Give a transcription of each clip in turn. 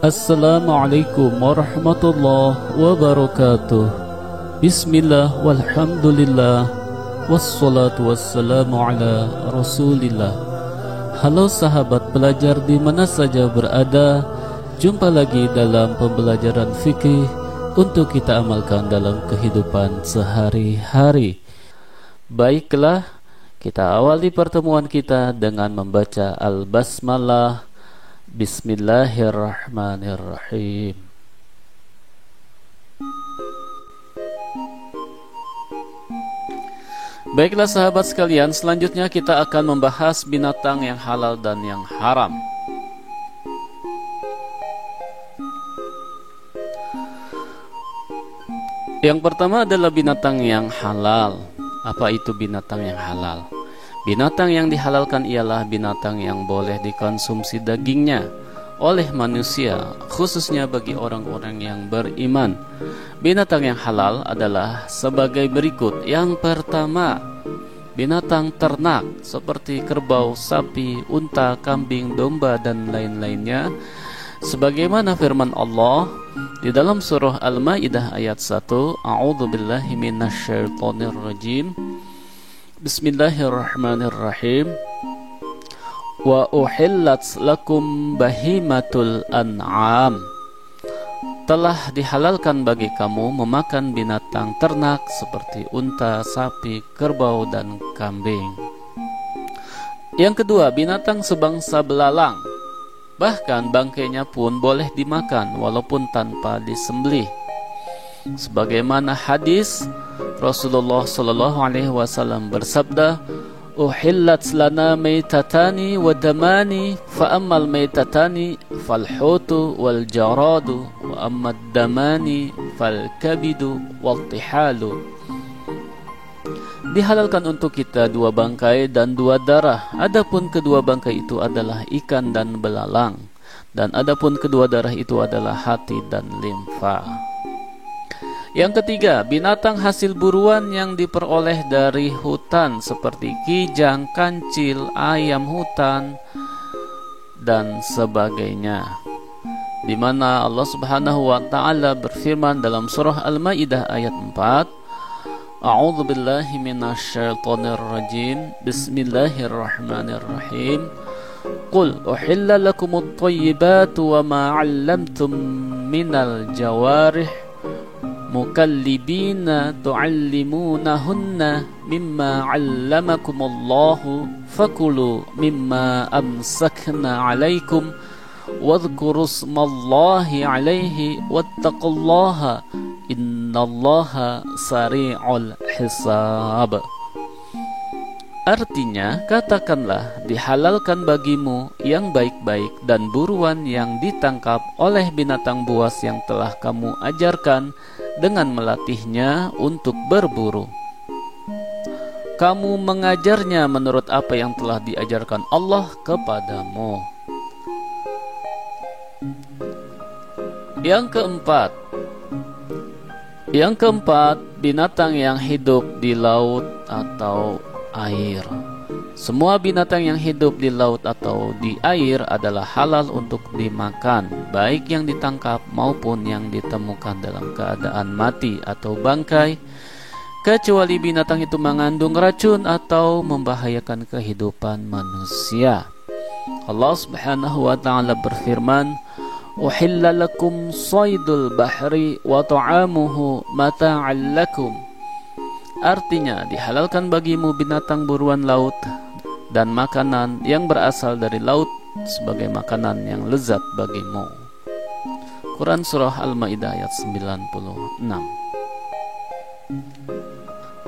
Assalamualaikum warahmatullahi wabarakatuh. Bismillah walhamdulillah wassalatu wassalamu ala rasulillah. Halo sahabat pelajar di mana saja berada, jumpa lagi dalam pembelajaran fikih untuk kita amalkan dalam kehidupan sehari-hari. Baiklah, kita awali pertemuan kita dengan membaca Al-Basmalah. Bismillahirrahmanirrahim. Baiklah sahabat sekalian, selanjutnya kita akan membahas binatang yang halal dan yang haram. Yang pertama adalah binatang yang halal. Apa itu binatang yang halal? Binatang yang dihalalkan ialah binatang yang boleh dikonsumsi dagingnya oleh manusia, khususnya bagi orang-orang yang beriman. Binatang yang halal adalah sebagai berikut. Yang pertama, binatang ternak seperti kerbau, sapi, unta, kambing, domba, dan lain-lainnya. Sebagaimana firman Allah di dalam surah Al-Maidah ayat 1, A'udzubillahi minasyaitonirrajim. Bismillahirrahmanirrahim. Wa uhillat lakum bahimatul an'am. Telah dihalalkan bagi kamu memakan binatang ternak seperti unta, sapi, kerbau, dan kambing. Yang kedua, binatang sebangsa belalang. Bahkan bangkainya pun boleh dimakan walaupun tanpa disembelih. Sebagaimana hadis Rasulullah sallallahu alaihi wasallam bersabda, "Uhillat lana maitatani wa damani, fa ammal maitatani fal hutu wal jaradu, wa ammad damani fal kabidu wal tihalu." Dihalalkan untuk kita dua bangkai dan dua darah. Adapun kedua bangkai itu adalah ikan dan belalang, dan adapun kedua darah itu adalah hati dan limfa. Yang ketiga, binatang hasil buruan yang diperoleh dari hutan seperti kijang, kancil, ayam hutan, dan sebagainya. Di mana Allah Subhanahu wa taala berfirman dalam surah Al-Maidah ayat 4, A'udzubillahi minasyaitonirrajim. Bismillahirrahmanirrahim. Qul uhilla lakumut thayyibatu wa ma 'allamtum minal jawarih mukallibina tu'allimunahunna mimma 'allamakumullahu fakulu mimma amsakna 'alaikum wadhkurusmallahi 'alaihi wattaqullaha innallaha sari'ul hisab. Artinya, katakanlah, dihalalkan bagimu yang baik-baik dan buruan yang ditangkap oleh binatang buas yang telah kamu ajarkan dengan melatihnya untuk berburu. Kamu mengajarnya menurut apa yang telah diajarkan Allah kepadamu. Yang keempat, binatang yang hidup di laut atau air. Semua binatang yang hidup di laut atau di air adalah halal untuk dimakan, baik yang ditangkap maupun yang ditemukan dalam keadaan mati atau bangkai, kecuali binatang itu mengandung racun atau membahayakan kehidupan manusia. Allah Subhanahu wa taala berfirman, "Uhilla lakum saydul bahri wa ta'amuhu mata'an lakum." Artinya, dihalalkan bagimu binatang buruan laut dan makanan yang berasal dari laut sebagai makanan yang lezat bagimu. Quran Surah Al-Maidah ayat 96.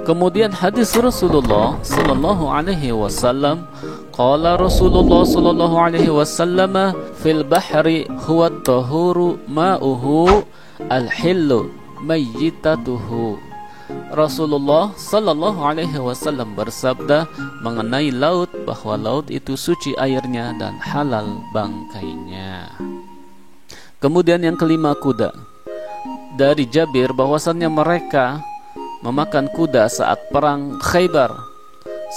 Kemudian hadis Rasulullah sallallahu alaihi wasallam, qala Rasulullah sallallahu alaihi wasallam, fil bahri huwa at-tahuru ma'uhu al-hillu mayyitatuhu. Rasulullah sallallahu alaihi wasallam bersabda mengenai laut bahwa laut itu suci airnya dan halal bangkainya. Kemudian yang kelima, kuda. Dari Jabir bahwasannya mereka memakan kuda saat perang Khaybar,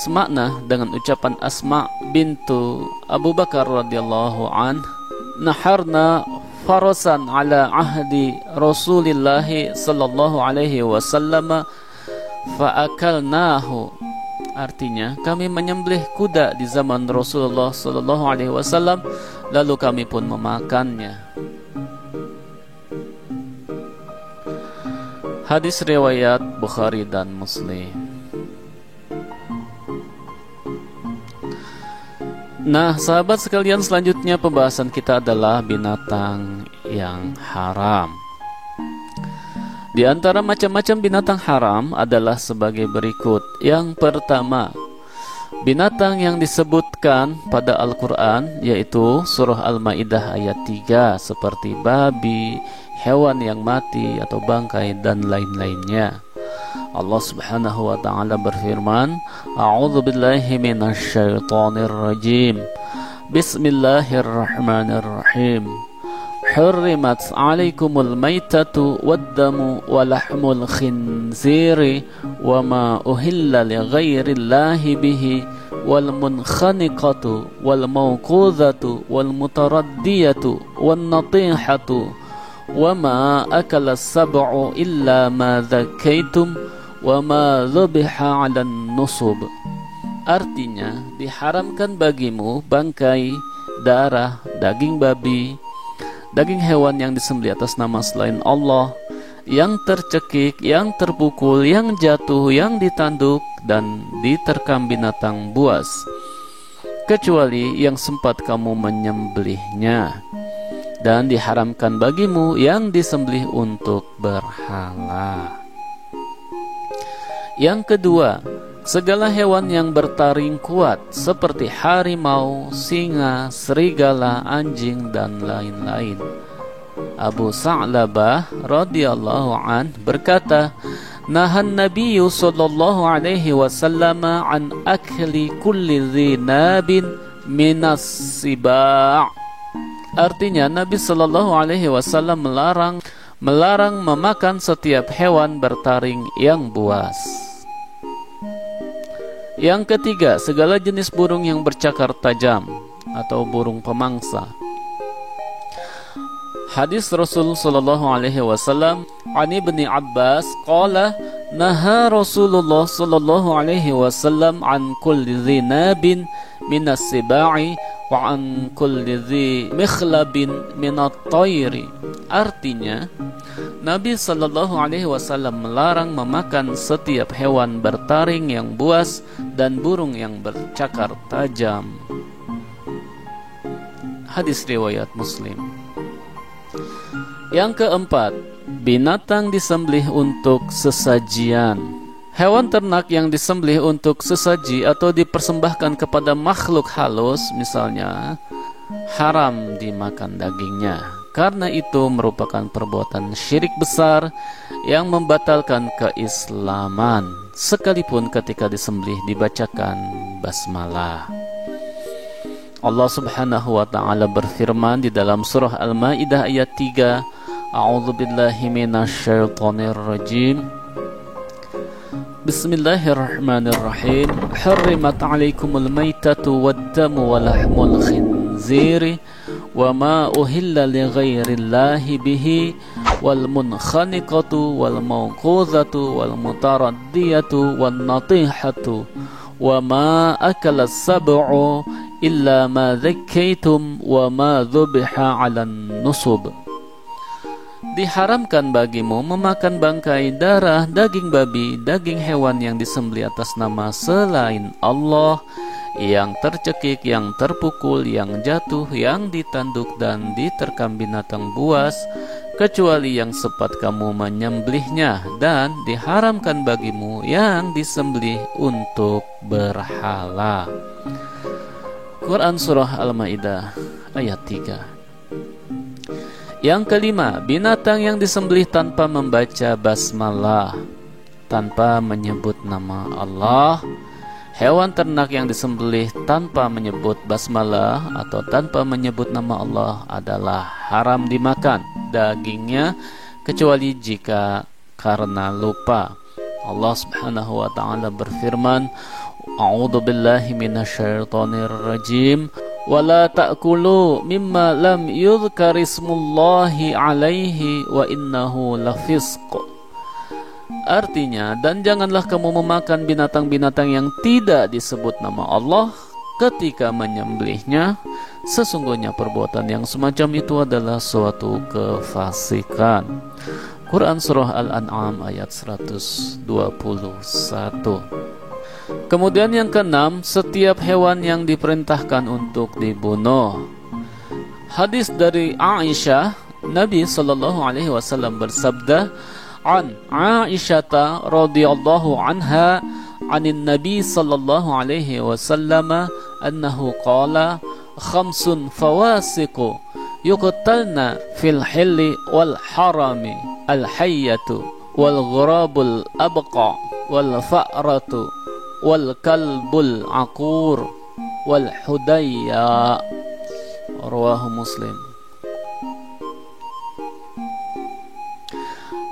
semakna dengan ucapan Asma bintu Abu Bakar radhiyallahu an, naharna farasan ala ahdi Rasulillah sallallahu alaihi wasallam fa'akalnahu. Artinya, kami menyembelih kuda di zaman Rasulullah sallallahu alaihi wasallam, lalu kami pun memakannya. Hadis riwayat Bukhari dan Muslim. Nah, sahabat sekalian, selanjutnya pembahasan kita adalah binatang yang haram. Di antara macam-macam binatang haram adalah sebagai berikut. Yang pertama, binatang yang disebutkan pada Al-Quran, yaitu surah Al-Ma'idah ayat 3, seperti babi, hewan yang mati atau bangkai, dan lain-lainnya. Allah subhanahu wa ta'ala berfirman, A'udzu billahi minasyaitonir rajim. Bismillahirrahmanirrahim. Hurrimat 'alaikumul maitatu wad-damu wa lahmul khinziri wa ma uhilla li ghairillahi bihi wal munkhaniqatu wal mawqudhatu wal mutaraddiyatu wan natihatu wa ma akala as-sab'u illa ma dzakaitum wa ma dzubiha 'alan nusub. Artinya, diharamkan bagimu bangkai, darah, daging babi, daging hewan yang disembelih atas nama selain Allah, yang tercekik, yang terpukul, yang jatuh, yang ditanduk, dan diterkam binatang buas, kecuali yang sempat kamu menyembelihnya. Dan diharamkan bagimu yang disembelih untuk berhala. Yang kedua, segala hewan yang bertaring kuat seperti harimau, singa, serigala, anjing, dan lain-lain. Abu Sa'labah radhiyallahu an berkata, Nahan Nabiyyu sallallahu alaihi wasallam an akli kulli dhi nabin minas siba'. Artinya, Nabi sallallahu alaihi wasallam melarang memakan setiap hewan bertaring yang buas. Yang ketiga, segala jenis burung yang bercakar tajam atau burung pemangsa. Hadis Rasul sallallahu alaihi wasallam, an Ibni Abbas qala naha Rasulullah sallallahu alaihi wasallam an kulli dhi nabin minas sibai wa an kulli dhi mikhlabin minat tayri. Artinya, Nabi sallallahu alaihi wasallam melarang memakan setiap hewan bertaring yang buas dan burung yang bercakar tajam. Hadis riwayat Muslim. Yang keempat, binatang disembelih untuk sesajian. Hewan ternak yang disembelih untuk sesaji atau dipersembahkan kepada makhluk halus, misalnya, haram dimakan dagingnya. Karena itu merupakan perbuatan syirik besar yang membatalkan keislaman, sekalipun ketika disembelih dibacakan basmalah. Allah subhanahu wa ta'ala berfirman di dalam surah Al-Ma'idah ayat 3, A'udzu billahi minasyaitonir rajim. Bismillahirrahmanirrahim. Hurrimat 'alaikumul maitatu wad-damu wa lahmul khinziri wa ma uhilla li ghairillahi bihi wal munkhaniqatu wal mawqudhatu wal mutaraddiyatu wan natihatu wa ma akala as-sab'u illa ma dhakkaitum wa ma dhubiha 'alan nusub. Diharamkan bagimu memakan bangkai, darah, daging babi, daging hewan yang disembelih atas nama selain Allah, yang tercekik, yang terpukul, yang jatuh, yang ditanduk, dan diterkam binatang buas, kecuali yang sempat kamu menyembelihnya. Dan diharamkan bagimu yang disembelih untuk berhala. Quran Surah Al-Ma'idah ayat 3. Yang kelima, binatang yang disembelih tanpa membaca basmalah, tanpa menyebut nama Allah. Hewan ternak yang disembelih tanpa menyebut basmalah atau tanpa menyebut nama Allah adalah haram dimakan dagingnya, kecuali jika karena lupa. Allah subhanahu wa ta'ala berfirman, A'udzu billahi minasyaitonir rajim. wala ta'kulu mimma lam yudhkarismullahi alaihi wa innahu lafisq. Artinya, dan janganlah kamu memakan binatang-binatang yang tidak disebut nama Allah ketika menyembelihnya, sesungguhnya perbuatan yang semacam itu adalah suatu kefasikan. Quran Surah Al-An'am ayat 121. Kemudian yang keenam, setiap hewan yang diperintahkan untuk dibunuh. Hadis dari Aisyah, Nabi SAW bersabda, an Aisyata radhiyallahu anha anin Nabi sallallahu alaihi wasallam annahu qala khamsun fawasiqu yuqtalna fil hilli wal harami al hayyatu wal ghurabul abqa wal fa'ratu wal kalbul aqur wal hudayya. Rawahu Muslim.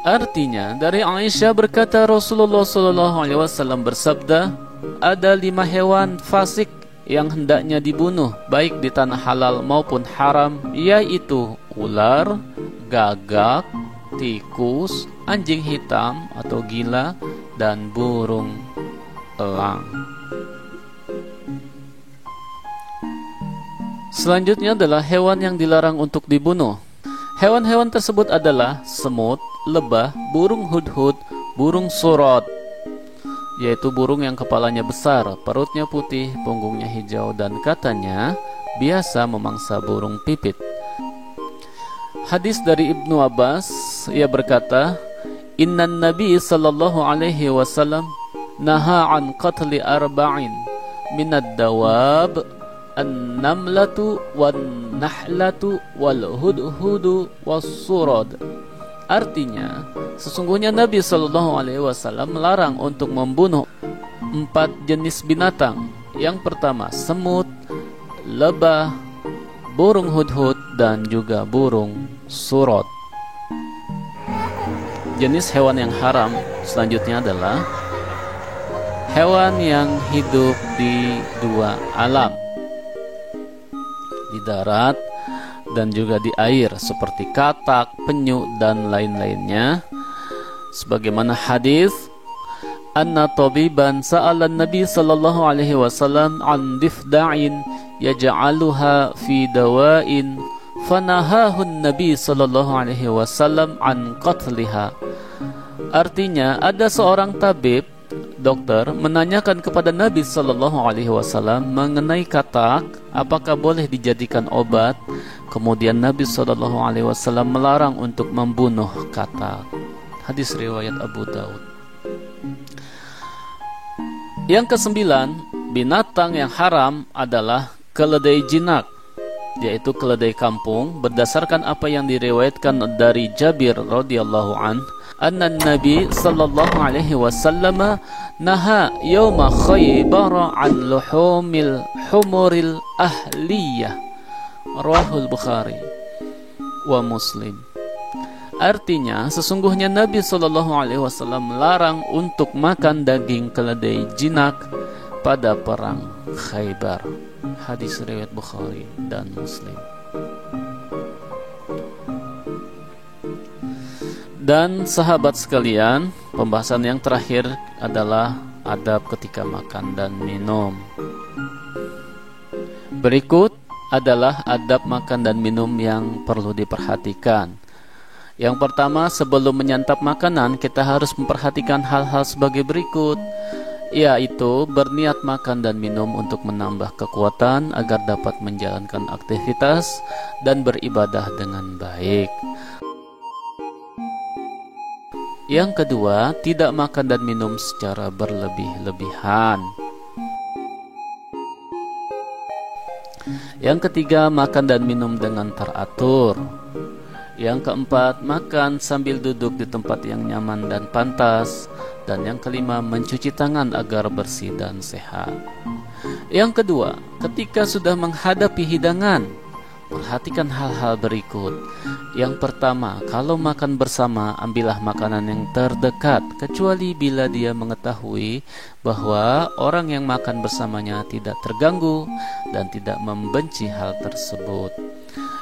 Artinya, dari Aisyah berkata, Rasulullah SAW bersabda, ada 5 hewan fasik yang hendaknya dibunuh baik di tanah halal maupun haram, yaitu ular, gagak, tikus, anjing hitam atau gila, dan burung elang. Selanjutnya adalah hewan yang dilarang untuk dibunuh. Hewan-hewan tersebut adalah semut, lebah, burung hudhud, burung surad, yaitu burung yang kepalanya besar, perutnya putih, punggungnya hijau, dan katanya biasa memangsa burung pipit. Hadis dari Ibnu Abbas, ia berkata, Innan Nabi sallallahu alaihi wasallam naha an qatli arba'in minad dawab, an-namlatu wan-nahlatu wal-hudhudu was-surad. Artinya, sesungguhnya Nabi SAW melarang untuk membunuh 4 jenis binatang. Yang pertama semut, lebah, burung hudhud, dan juga burung surad. Jenis hewan yang haram selanjutnya adalah hewan yang hidup di 2 alam, di darat dan juga di air, seperti katak, penyu, dan lain-lainnya. Sebagaimana hadis, anna tabiban sa'ala Nabi sallallahu alaihi wasallam an difda'in yaj'aluha fi dawa'in fanahahu Nabi sallallahu alaihi wasallam an qatliha. Artinya, ada seorang tabib, dokter, menanyakan kepada Nabi sallallahu alaihi wasallam mengenai katak, apakah boleh dijadikan obat. Kemudian Nabi sallallahu alaihi wasallam melarang untuk membunuh katak. Hadis riwayat Abu Daud. Yang kesembilan, binatang yang haram adalah keledai jinak, yaitu keledai kampung, berdasarkan apa yang diriwayatkan dari Jabir radhiyallahu an, anna Nabi sallallahu alaihi wasallam naha yauma Khaybar an luhumil humuril ahliyah. Rawahul Bukhari wa Muslim. Artinya, sesungguhnya Nabi sallallahu alaihi wasallam melarang untuk makan daging keledai jinak pada perang Khaybar. Hadis riwayat Bukhari dan Muslim. Dan sahabat sekalian, pembahasan yang terakhir adalah adab ketika makan dan minum. Berikut adalah adab makan dan minum yang perlu diperhatikan. Yang pertama, sebelum menyantap makanan, kita harus memperhatikan hal-hal sebagai berikut, yaitu berniat makan dan minum untuk menambah kekuatan agar dapat menjalankan aktivitas dan beribadah dengan baik. Yang kedua, tidak makan dan minum secara berlebih-lebihan. Yang ketiga, makan dan minum dengan teratur. Yang keempat, makan sambil duduk di tempat yang nyaman dan pantas. Dan yang kelima, mencuci tangan agar bersih dan sehat. Yang kedua, ketika sudah menghadapi hidangan, perhatikan hal-hal berikut. Yang pertama, kalau makan bersama, ambillah makanan yang terdekat, kecuali bila dia mengetahui bahwa orang yang makan bersamanya tidak terganggu dan tidak membenci hal tersebut.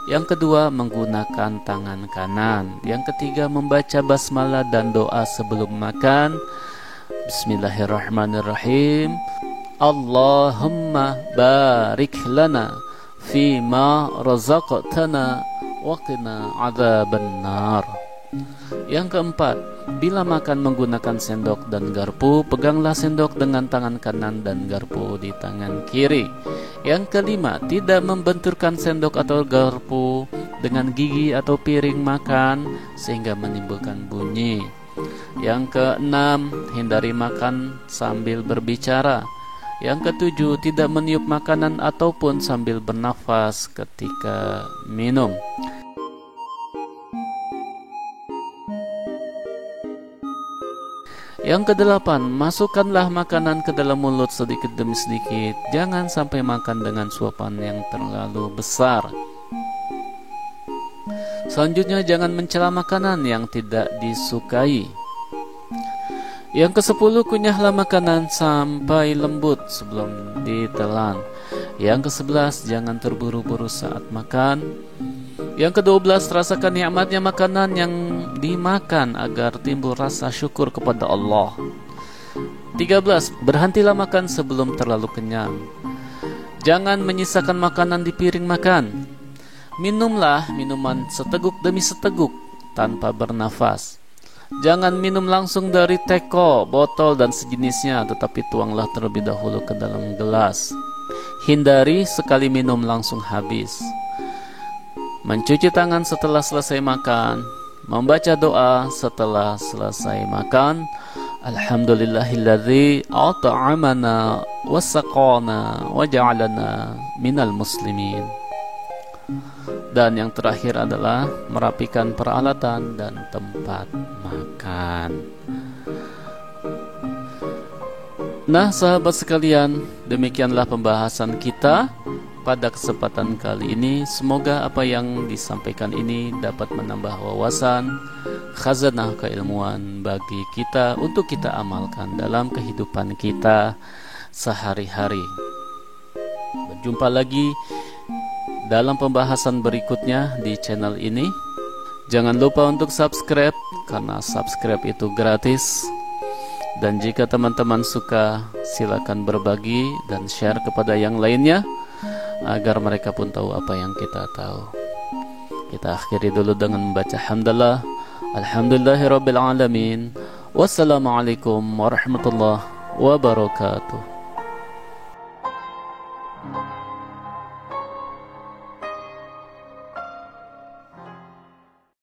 Yang kedua, menggunakan tangan kanan. Yang ketiga, membaca basmalah dan doa sebelum makan. Bismillahirrahmanirrahim. Allahumma barik lana fima razaqtana wa qina adzabannar. Yang keempat, bila makan menggunakan sendok dan garpu, peganglah sendok dengan tangan kanan dan garpu di tangan kiri. Yang kelima, tidak membenturkan sendok atau garpu dengan gigi atau piring makan sehingga menimbulkan bunyi. Yang keenam, hindari makan sambil berbicara. Yang ketujuh, tidak meniup makanan ataupun sambil bernafas ketika minum. Yang kedelapan, masukkanlah makanan ke dalam mulut sedikit demi sedikit. Jangan sampai makan dengan suapan yang terlalu besar. Selanjutnya, jangan mencela makanan yang tidak disukai. Yang ke-10, kunyahlah makanan sampai lembut sebelum ditelan. Yang ke-11, jangan terburu-buru saat makan. Yang ke-12, rasakan nikmatnya makanan yang dimakan agar timbul rasa syukur kepada Allah. 13, berhentilah makan sebelum terlalu kenyang. Jangan menyisakan makanan di piring makan. Minumlah minuman seteguk demi seteguk tanpa bernafas. Jangan minum langsung dari teko, botol dan sejenisnya, tetapi tuanglah terlebih dahulu ke dalam gelas. Hindari sekali minum langsung habis. Mencuci tangan setelah selesai makan. Membaca doa setelah selesai makan. Alhamdulillahilladzi at'amana wasaqana wa ja'alana minal muslimin. Dan yang terakhir adalah merapikan peralatan dan tempat makan. Nah, sahabat sekalian, demikianlah pembahasan kita pada kesempatan kali ini. Semoga apa yang disampaikan ini dapat menambah wawasan, khazanah keilmuan bagi kita untuk kita amalkan dalam kehidupan kita sehari-hari. Berjumpa lagi dalam pembahasan berikutnya di channel ini. Jangan lupa untuk subscribe, karena subscribe itu gratis. Dan jika teman-teman suka, silakan berbagi dan share kepada yang lainnya, agar mereka pun tahu apa yang kita tahu. Kita akhiri dulu dengan membaca hamdalah. Alhamdulillahirabbil alamin. Wassalamualaikum warahmatullahi wabarakatuh.